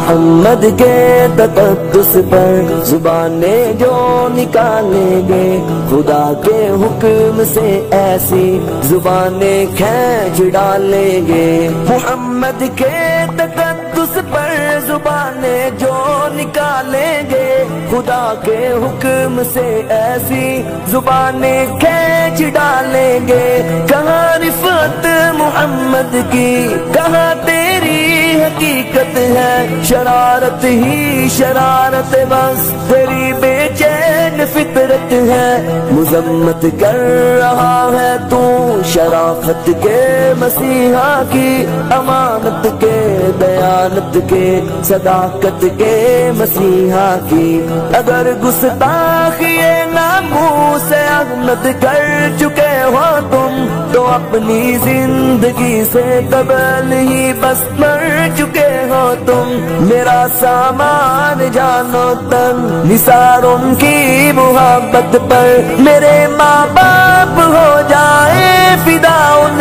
محمد کے تقدس پر زبانیں جو نکالیں گے خدا کے حکم سے ایسی زبانیں کھینچ ڈالیں گے. محمد کے تقدس پر زبانیں جو نکالیں گے خدا کے حکم سے ایسی زبانیں کھینچ ڈالیں گے. کہاں رفعت محمد کی کہاں تیری حقیقت ہے، شرارت ہی شرارت بس تیری بے چین فطرت ہے. مذمت کر رہا ہے تو شرافت کے مسیحا کی، امانت کے دیانت کے صداقت کے مسیحا کی. اگر گستاخی ناموس احمد کر چکے ہو تم تو اپنی زندگی سے قبل ہی بس مر چکے ہو تم. میرا سامان جانو تن نثار ان کی محبت پر، میرے ماں باپ ہو جائے فدا ان